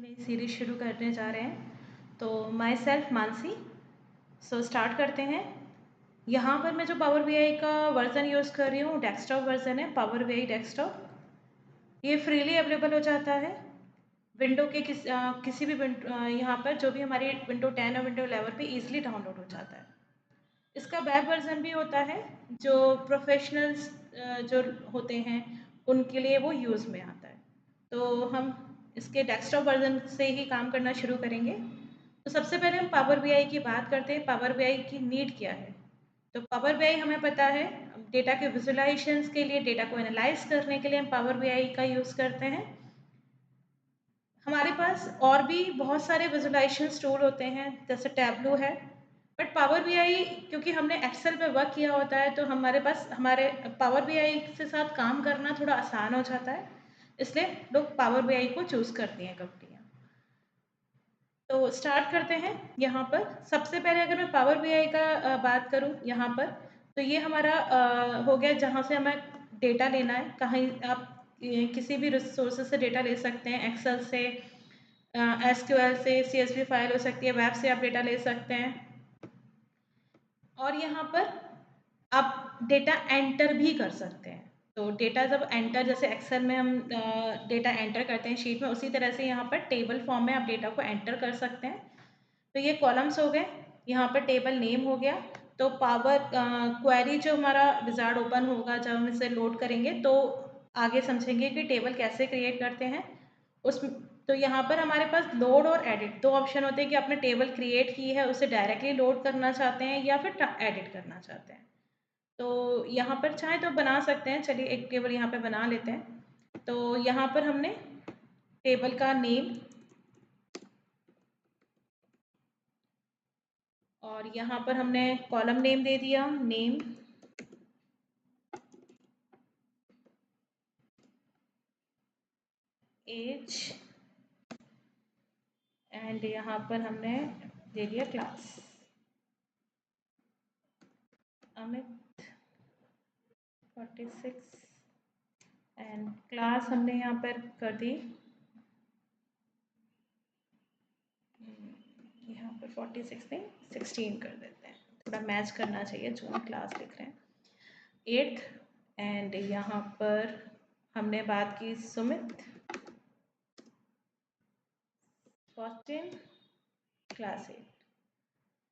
नई सीरीज शुरू करने जा रहे हैं। तो माई सेल्फ मानसी। स्टार्ट करते हैं। यहाँ पर मैं जो पावर बीआई का वर्ज़न यूज़ कर रही हूँ डेस्कटॉप वर्ज़न है, पावर बीआई डेस्कटॉप। ये फ्रीली अवेलेबल हो जाता है विंडो के किसी भी यहाँ पर जो भी हमारी विंडो 10 और विंडो 11 पे ईजिली डाउनलोड हो जाता है। इसका वेब वर्ज़न भी होता है जो प्रोफेशनल्स जो होते हैं उनके लिए वो यूज़ में आता है। तो हम इसके डेस्कटॉप वर्ज़न से ही काम करना शुरू करेंगे। तो सबसे पहले हम पावर बीआई की बात करते हैं। पावर बीआई की नीड क्या है? तो पावर बीआई हमें पता है डेटा के विजुलाइजेशंस के लिए, डेटा को एनालाइज करने के लिए हम पावर बीआई का यूज़ करते हैं। हमारे पास और भी बहुत सारे विजुलाइजेशन टूल होते हैं जैसे टैबलू है, बट पावर बीआई क्योंकि हमने एक्सेल पे वर्क किया होता है तो हमारे पास हमारे पावर बीआई के साथ काम करना थोड़ा आसान हो जाता है, इसलिए लोग पावर बीआई को चूज़ करती हैं कंपनियाँ। तो स्टार्ट करते हैं। यहाँ पर सबसे पहले अगर मैं पावर बीआई का बात करूँ यहाँ पर, तो ये हमारा हो गया जहाँ से हमें डेटा लेना है। कहीं आप किसी भी रिसोर्सेज से डेटा ले सकते हैं, एक्सेल से, एसक्यूएल से, सीएसवी फाइल हो सकती है, वेब से आप डेटा ले सकते हैं। और यहाँ पर आप डेटा एंटर भी कर सकते हैं। तो डेटा जब एंटर, जैसे एक्सेल में हम डेटा एंटर करते हैं शीट में, उसी तरह से यहाँ पर टेबल फॉर्म में आप डेटा को एंटर कर सकते हैं। तो ये कॉलम्स हो गए, यहाँ पर टेबल नेम हो गया। तो पावर क्वेरी जो हमारा विजार्ड ओपन होगा जब हम इसे लोड करेंगे तो आगे समझेंगे कि टेबल कैसे क्रिएट करते हैं उस। तो यहाँ पर हमारे पास लोड और एडिट दो ऑप्शन होते हैं कि आपने टेबल क्रिएट की है उसे डायरेक्टली लोड करना चाहते हैं या फिर एडिट करना चाहते हैं। तो यहाँ पर चाहें तो बना सकते हैं। चलिए एक टेबल यहाँ पे बना लेते हैं। तो यहाँ पर हमने टेबल का नेम और यहाँ पर हमने कॉलम नेम दे दिया, नेम, एज, एंड यहाँ पर हमने दे दिया क्लास, अमित 46, एंड क्लास हमने यहाँ पर कर दी यहाँ पर 46 नहीं 16 कर देते हैं, थोड़ा मैच करना चाहिए जो हम क्लास लिख रहे हैं। 8th, एंड यहाँ पर हमने बात की सुमित 14, क्लास 8।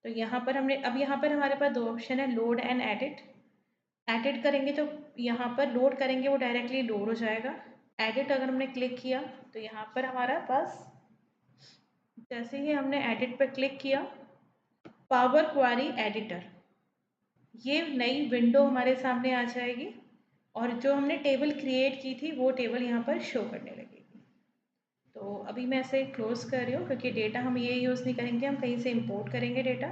तो यहाँ पर हमने अब यहाँ पर हमारे पास दो ऑप्शन है, लोड एंड एडिट। एडिट करेंगे तो यहाँ पर लोड करेंगे वो डायरेक्टली लोड हो जाएगा। एडिट अगर हमने क्लिक किया तो यहाँ पर हमारा पास जैसे ही हमने एडिट पर क्लिक किया, पावर क्वेरी एडिटर, ये नई विंडो हमारे सामने आ जाएगी और जो हमने टेबल क्रिएट की थी वो टेबल यहाँ पर शो करने लगेगी। तो अभी मैं इसे क्लोज कर रही हूँ क्योंकि डेटा हम ये यूज़ नहीं करेंगे, हम कहीं से इंपोर्ट करेंगे डेटा।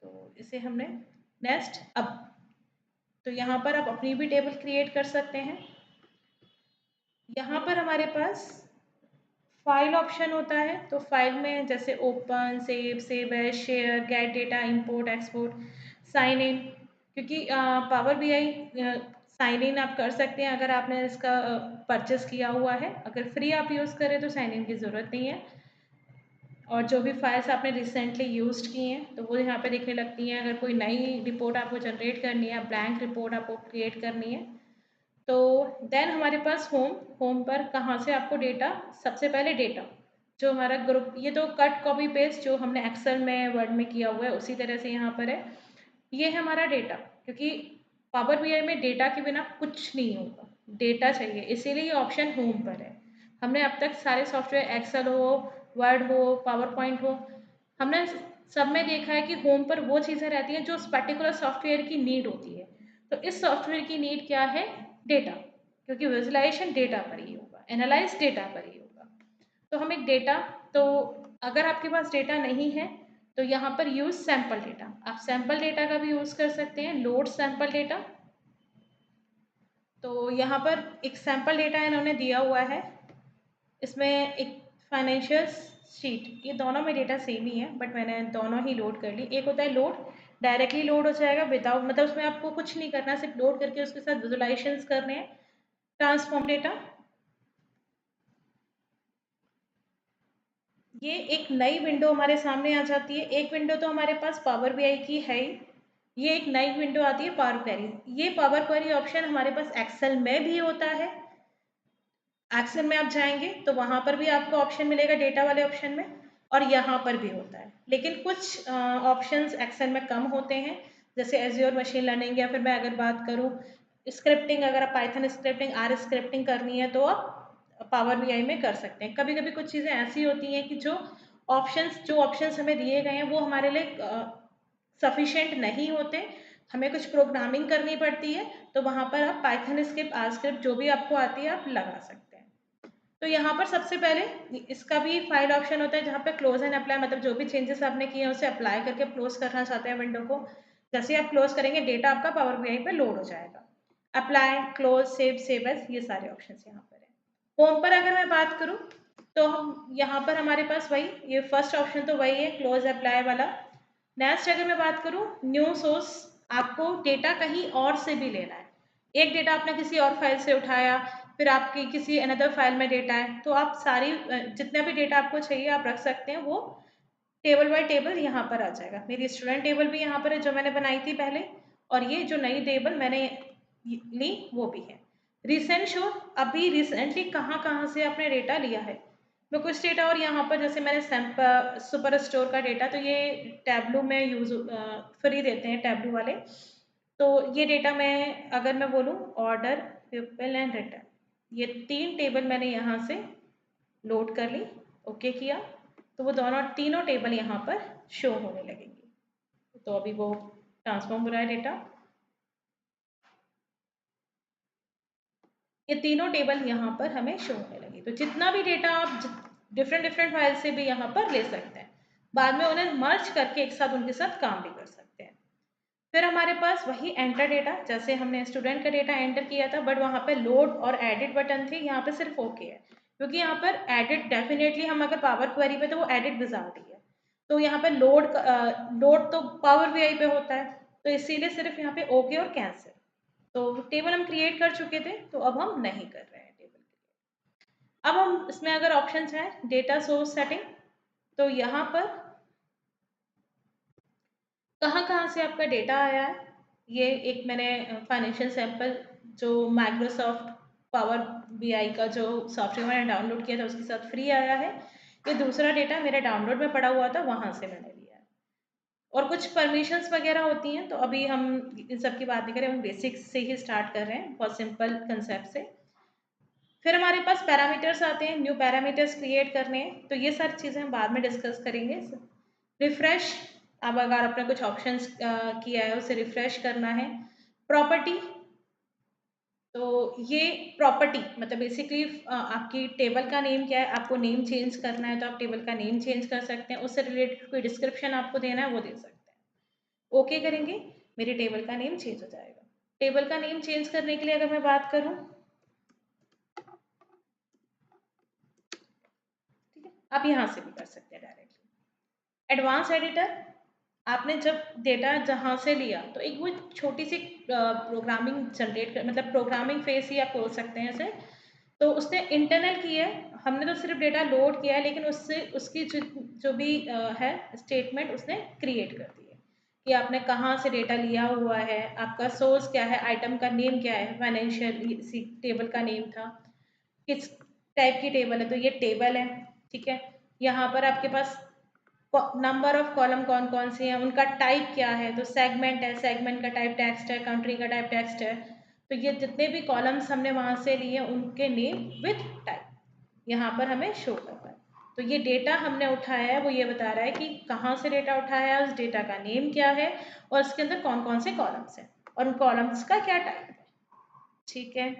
तो इसे हमने नेक्स्ट अब, तो यहाँ पर आप अपनी भी टेबल क्रिएट कर सकते हैं। यहाँ पर हमारे पास फाइल ऑप्शन होता है। तो फाइल में जैसे open, save as, share, get data, import, export, sign in, क्योंकि पावर बीआई साइन इन आप कर सकते हैं अगर आपने इसका परचेस किया हुआ है। अगर फ्री आप यूज़ करें तो साइन इन की ज़रूरत नहीं है। और जो भी फाइल्स आपने रिसेंटली यूज्ड की हैं तो वो यहाँ पे दिखने लगती हैं। अगर कोई नई रिपोर्ट आपको जनरेट करनी है, ब्लैंक रिपोर्ट आपको क्रिएट करनी है, तो देन हमारे पास होम पर कहाँ से आपको डेटा, सबसे पहले डेटा जो हमारा ग्रुप, ये तो कट कॉपी पेस्ट जो हमने एक्सेल में वर्ड में किया हुआ है उसी तरह से यहाँ पर है। ये है हमारा डेटा, क्योंकि पावर बीआई में डेटा के बिना कुछ नहीं होगा, डेटा चाहिए, इसीलिए ये ऑप्शन होम पर है। हमने अब तक सारे सॉफ्टवेयर, एक्सेल हो, वर्ड हो, पावर पॉइंट हो, हमने सब में देखा है कि होम पर वो चीज़ें रहती हैं जो उस पर्टिकुलर सॉफ्टवेयर की नीड होती है। तो इस सॉफ्टवेयर की नीड क्या है? डेटा, क्योंकि विजुलाइजेशन डेटा पर ही होगा, एनालाइज डेटा पर ही होगा। तो हम एक डेटा, तो अगर आपके पास डेटा नहीं है तो यहाँ पर यूज़ सैम्पल डेटा, आप सैम्पल डेटा का भी यूज़ कर सकते हैं, लोड सैम्पल डेटा। तो यहाँ पर एक सैम्पल डेटा इन्होंने दिया हुआ है, इसमें एक फाइनेंशियल शीट, ये दोनों में डेटा सेम ही है बट मैंने दोनों ही लोड कर ली। एक होता है लोड, डायरेक्टली लोड हो जाएगा विदाउट, मतलब उसमें आपको कुछ नहीं करना, सिर्फ लोड करके उसके साथ विजुलाइजेशंस करने हैं। ट्रांसफॉर्म डेटा, ये एक नई विंडो हमारे सामने आ जाती है। एक विंडो तो हमारे पास पावर बीआई की है ही, ये एक नई विंडो आती है पावर क्वेरी। ये पावर क्वेरी ऑप्शन हमारे पास एक्सेल में भी होता है। एक्सेल में आप जाएंगे तो वहां पर भी आपको ऑप्शन मिलेगा डेटा वाले ऑप्शन में, और यहाँ पर भी होता है। लेकिन कुछ ऑप्शंस एक्सेल में कम होते हैं, जैसे एज्योर मशीन लर्निंग, या फिर मैं अगर बात करूँ स्क्रिप्टिंग, अगर आप पाइथन स्क्रिप्टिंग, आर स्क्रिप्टिंग करनी है तो आप पावर बीआई में कर सकते हैं। कभी कभी कुछ चीज़ें ऐसी होती हैं कि जो ऑप्शंस हमें दिए गए हैं वो हमारे लिए सफिशेंट नहीं होते, हमें कुछ प्रोग्रामिंग करनी पड़ती है, तो वहाँ पर आप पाइथन स्क्रिप्ट, आर स्क्रिप्ट जो भी आपको आती है आप लगा सकते हैं। तो यहाँ पर सबसे पहले इसका भी फाइल ऑप्शन होता है, जहाँ पे क्लोज एंड अप्लाई, मतलब जो भी चेंजेस आपने किए हैं उसे अप्लाई करके क्लोज करना चाहते हैं विंडो को, जैसे आप क्लोज करेंगे डेटा आपका पावर बीआई पे लोड हो जाएगा। अप्लाई, क्लोज, सेव एज, ये सारे ऑप्शन यहाँ पर है। होम पर अगर मैं बात करूँ तो हम यहाँ पर हमारे पास वही, ये फर्स्ट ऑप्शन तो वही है क्लोज अप्लाई वाला। नेक्स्ट अगर मैं बात करूँ न्यू सोर्स, आपको डेटा कहीं और से भी लेना है। एक डेटा आपने किसी और फाइल से उठाया, फिर आपकी किसी अनदर फाइल में डेटा है, तो आप सारी जितना भी डेटा आपको चाहिए आप रख सकते हैं, वो टेबल बाय टेबल यहाँ पर आ जाएगा। मेरी स्टूडेंट टेबल भी यहाँ पर है जो मैंने बनाई थी पहले, और ये जो नई टेबल मैंने ली वो भी है। रिसेंट शो, अभी रिसेंटली कहाँ कहाँ से आपने डेटा लिया है। मैं कुछ डेटा, और यहाँ पर जैसे मैंने सैम्पल सुपर स्टोर का डेटा, तो ये टैबलू में यूज फ्री देते हैं टैबलू वाले। तो ये डेटा मैं अगर मैं बोलूँ ऑर्डर, पीपल एंड रिटर्न, ये 3 टेबल मैंने यहाँ से लोड कर ली, ओके किया, तो वो दोनों तीनों टेबल यहाँ पर शो होने लगेंगी। तो अभी वो ट्रांसफॉर्म हो रहा है डेटा, ये तीनों टेबल यहाँ पर हमें शो होने लगी। तो जितना भी डेटा आप डिफरेंट डिफरेंट फाइल से भी यहाँ पर ले सकते हैं, बाद में उन्हें मर्ज करके एक साथ उनके साथ काम भी कर सकते हैं। फिर हमारे पास वही एंटर डेटा, जैसे हमने स्टूडेंट का डेटा एंटर किया था, बट वहाँ पे लोड और एडिट बटन थे, यहाँ पे सिर्फ ओके है, क्योंकि यहाँ पर एडिट डेफिनेटली हम अगर पावर क्वेरी पे तो वो एडिट विजार्ड ही है, तो यहाँ पे लोड तो पावर बीआई पे होता है, तो इसीलिए सिर्फ यहाँ पे ओके और कैंसिल। तो टेबल हम क्रिएट कर चुके थे, तो अब हम नहीं कर रहे हैं टेबल। अब हम इसमें अगर ऑप्शंस हैं डेटा सोर्स सेटिंग, तो यहाँ पर कहाँ कहाँ से आपका डेटा आया है, ये एक मैंने फाइनेंशियल सैंपल जो माइक्रोसॉफ्ट पावर बीआई का जो सॉफ्टवेयर मैंने डाउनलोड किया था उसके साथ फ्री आया है। ये दूसरा डेटा मेरे डाउनलोड में पड़ा हुआ था, वहाँ से मैंने लिया है। और कुछ परमिशंस वगैरह होती हैं, तो अभी हम इन सब की बात नहीं करें, हम बेसिक्स से ही स्टार्ट कर रहे हैं, बहुत सिंपल कंसेप्ट से। फिर हमारे पास पैरामीटर्स आते हैं, न्यू पैरामीटर्स क्रिएट करने हैं, तो ये सारी चीज़ें हम बाद में डिस्कस करेंगे। रिफ्रेश, अब अगर आपने कुछ ऑप्शंस किया है उसे रिफ्रेश करना है। प्रॉपर्टी, तो ये प्रॉपर्टी मतलब बेसिकली आपकी टेबल का नेम क्या है, आपको नेम चेंज करना है तो आप टेबल का नेम चेंज कर सकते हैं, उससे रिलेटेड कोई डिस्क्रिप्शन आपको देना है वो दे सकते हैं। ओके करेंगे, मेरी टेबल का नेम चेंज हो जाएगा। टेबल का नेम चेंज करने के लिए अगर मैं बात करूँ, ठीक है, आप यहाँ से भी कर सकते हैं डायरेक्टली। एडवांस एडिटर, आपने जब डेटा जहाँ से लिया तो एक वो छोटी सी प्रोग्रामिंग जनरेट कर, मतलब प्रोग्रामिंग फेस ही आप बोल सकते हैं इसे, तो उसने इंटरनल की है, हमने तो सिर्फ डेटा लोड किया है, लेकिन उससे उसकी जो भी है स्टेटमेंट उसने क्रिएट कर दी है कि आपने कहाँ से डेटा लिया हुआ है, आपका सोर्स क्या है, आइटम का नेम क्या है, फाइनेंशियल टेबल का नेम था, किस टाइप की टेबल है, तो ये टेबल है, ठीक है। यहाँ पर आपके पास नंबर ऑफ कॉलम कौन कौन से हैं, उनका टाइप क्या है, तो सेगमेंट है, सेगमेंट का टाइप टेक्स्ट है, कंट्री का टाइप टेक्स्ट है, तो ये जितने भी कॉलम्स हमने वहाँ से लिए उनके नेम विथ टाइप यहाँ पर हमें शो कर रहा है। तो ये डेटा हमने उठाया है वो ये बता रहा है कि कहाँ से डेटा उठाया है, उस डेटा का नेम क्या है, और उसके अंदर कौन कौन से कॉलम्स हैं, और उन कॉलम्स का क्या टाइप है, ठीक है।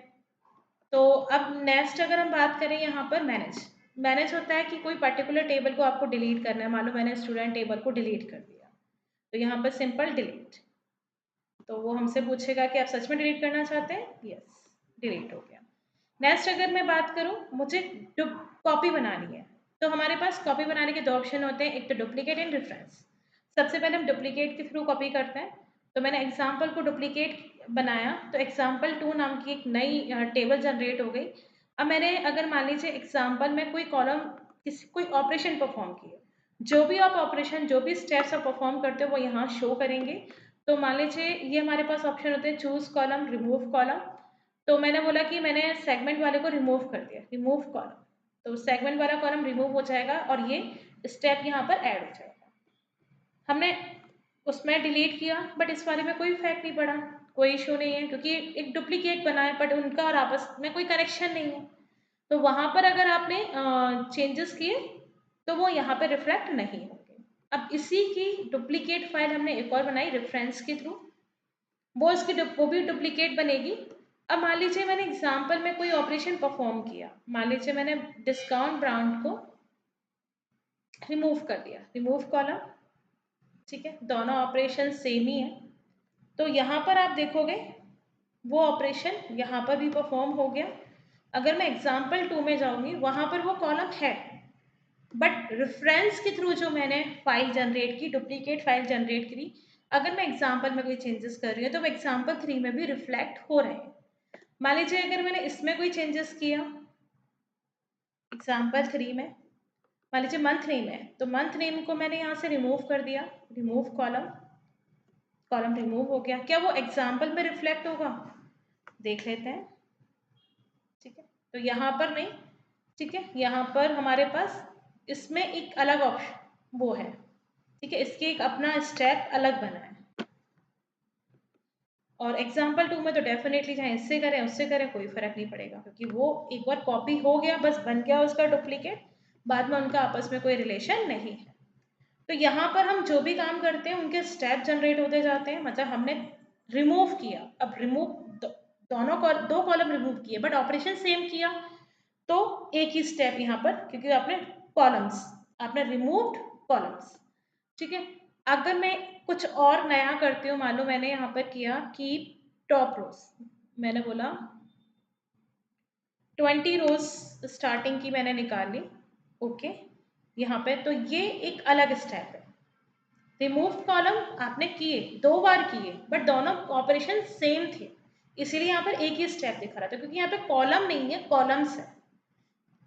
तो अब नेक्स्ट अगर हम बात करें यहाँ पर मैनेज, मैनेज होता है कि कोई पर्टिकुलर टेबल को आपको डिलीट करना है, मालूम मैंने स्टूडेंट टेबल को डिलीट कर दिया, तो यहाँ पर सिंपल डिलीट, तो वो हमसे पूछेगा कि आप सच में डिलीट करना चाहते हैं, यस, डिलीट हो गया। नेक्स्ट अगर मैं बात करूँ, मुझे कॉपी बनानी है, तो हमारे पास कॉपी बनाने के 2 ऑप्शन होते हैं, एक तो डुप्लीकेट एंड रेफरेंस। सबसे पहले हम डुप्लीकेट के थ्रू कॉपी करते हैं, तो मैंने एग्जाम्पल को डुप्लीकेट बनाया, तो एग्जाम्पल 2 नाम की एक नई टेबल जनरेट हो गई। अब मैंने अगर मान लीजिए एग्जाम्पल में कोई कॉलम कोई ऑपरेशन परफॉर्म किया, जो भी आप ऑपरेशन, जो भी स्टेप्स आप परफॉर्म करते हो वो यहाँ शो करेंगे। तो मान लीजिए ये हमारे पास ऑप्शन होते हैं चूज कॉलम, रिमूव कॉलम। तो मैंने बोला कि मैंने सेगमेंट वाले को रिमूव कर दिया, रिमूव कॉलम, तो सेगमेंट वाला कॉलम रिमूव हो जाएगा और ये स्टेप यहाँ पर ऐड हो जाएगा। हमने उसमें डिलीट किया बट इस वाले में कोई इफेक्ट नहीं पड़ा, कोई इशू नहीं है, क्योंकि एक डुप्लीकेट बना है बट उनका और आपस में कोई कनेक्शन नहीं है। तो वहां पर अगर आपने चेंजेस किए तो वो यहाँ पे रिफ्लेक्ट नहीं होंगे। अब इसी की डुप्लीकेट फाइल हमने एक और बनाई रेफरेंस के थ्रू, वो भी डुप्लीकेट बनेगी। अब मान लीजिए मैंने एग्जाम्पल में कोई ऑपरेशन परफॉर्म किया, मान लीजिए मैंने डिस्काउंट ब्रांड को रिमूव कर दिया, रिमूव कॉलम, ठीक है, दोनों ऑपरेशन सेम ही है। तो यहाँ पर आप देखोगे वो ऑपरेशन यहाँ पर भी परफॉर्म हो गया। अगर मैं एग्जाम्पल 2 में जाऊंगी वहां पर वो कॉलम है, बट रेफरेंस के थ्रू जो मैंने फाइल जनरेट की, डुप्लीकेट फाइल जनरेट करी, अगर मैं एग्जाम्पल में कोई चेंजेस कर रही हूँ तो वो एग्जाम्पल 3 में भी रिफ्लेक्ट हो रहे हैं। मान लीजिए अगर मैंने इसमें कोई चेंजेस किया एग्जाम्पल 3 में, मान लीजिए मंथ नेम है, तो मंथ नेम को मैंने यहाँ से रिमूव कर दिया, रिमूव कॉलम, कॉलम रिमूव हो गया। क्या वो एग्जाम्पल में रिफ्लेक्ट होगा? देख लेते हैं, ठीक है। तो यहाँ पर नहीं, ठीक है, यहाँ पर हमारे पास इसमें एक अलग ऑप्शन वो है, ठीक है, इसके एक अपना स्टेप अलग बना है। और एग्जाम्पल 2 में तो डेफिनेटली चाहे इससे करें उससे करें कोई फर्क नहीं पड़ेगा, क्योंकि वो एक बार कॉपी हो गया, बस बन गया उसका डुप्लीकेट, बाद में उनका आपस में कोई रिलेशन नहीं है। तो यहाँ पर हम जो भी काम करते हैं उनके स्टेप जनरेट होते जाते हैं, मतलब हमने रिमूव किया, अब दोनों दो कॉलम रिमूव किए बट ऑपरेशन सेम किया, तो एक ही स्टेप यहाँ पर, क्योंकि आपने कॉलम्स, आपने रिमूव्ड कॉलम्स, ठीक है। अगर मैं कुछ और नया करती हूँ, मान लो मैंने यहाँ पर किया कि टॉप रोज, मैंने बोला 20 रोज स्टार्टिंग की मैंने निकाल ली, ओके, यहाँ पे तो ये एक अलग स्टेप है। रिमूव कॉलम आपने किए, 2 बार किए, बट दोनों ऑपरेशन सेम थे, इसीलिए यहाँ पर एक ही स्टेप दिखा रहा था, क्योंकि यहाँ पे कॉलम नहीं है, कॉलम्स है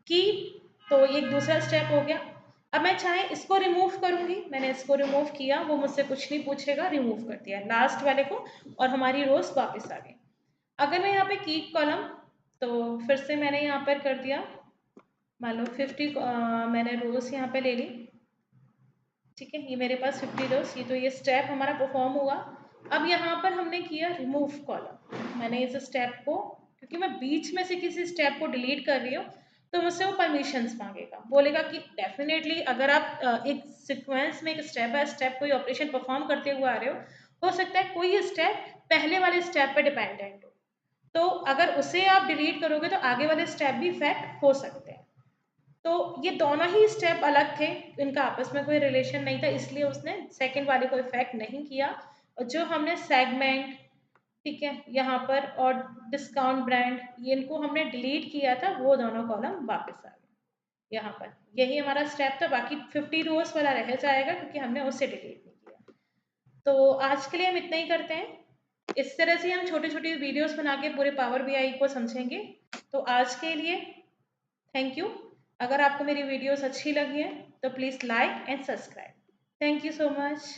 की, तो एक दूसरा स्टेप हो गया। अब मैं चाहे इसको रिमूव करूंगी, मैंने इसको रिमूव किया, वो मुझसे कुछ नहीं पूछेगा, रिमूव कर दिया लास्ट वाले को, और हमारी रोज वापस आ गई। अगर मैं यहाँ पे कीप कॉलम, तो फिर से मैंने यहाँ पर कर दिया, मान लो 50 मैंने रोज यहाँ पे ले ली, ठीक है, ये मेरे पास 50 रोज, ये तो ये स्टेप हमारा परफॉर्म हुआ। अब यहाँ पर हमने किया रिमूव कॉलम, मैंने इस स्टेप को, क्योंकि मैं बीच में से किसी स्टेप को डिलीट कर रही हूँ तो मुझसे वो परमिशंस मांगेगा, बोलेगा कि डेफिनेटली अगर आप एक सीक्वेंस में एक स्टेप बाय स्टेप कोई ऑपरेशन परफॉर्म करते हुए आ रहे हो सकता है कोई स्टेप पहले वाले स्टेप पर डिपेंडेंट हो, तो अगर उसे आप डिलीट करोगे तो आगे वाले स्टेप भी इफेक्ट हो सकते हैं। तो ये दोनों ही स्टेप अलग थे, इनका आपस में कोई रिलेशन नहीं था, इसलिए उसने सेकंड वाले को इफेक्ट नहीं किया। और जो हमने सेगमेंट, ठीक है, यहाँ पर और डिस्काउंट ब्रांड, ये इनको हमने डिलीट किया था, वो दोनों कॉलम वापस आ गए यहाँ पर, यही हमारा स्टेप था। बाकी 50 रोज वाला रह जाएगा क्योंकि हमने उसे डिलीट नहीं किया। तो आज के लिए हम इतना ही करते हैं, इस तरह से हम छोटी छोटी वीडियोस बना के पूरे पावर बीआई को समझेंगे। तो आज के लिए थैंक यू। अगर आपको मेरी वीडियोस अच्छी लगी हैं तो please like and subscribe. Thank you so much.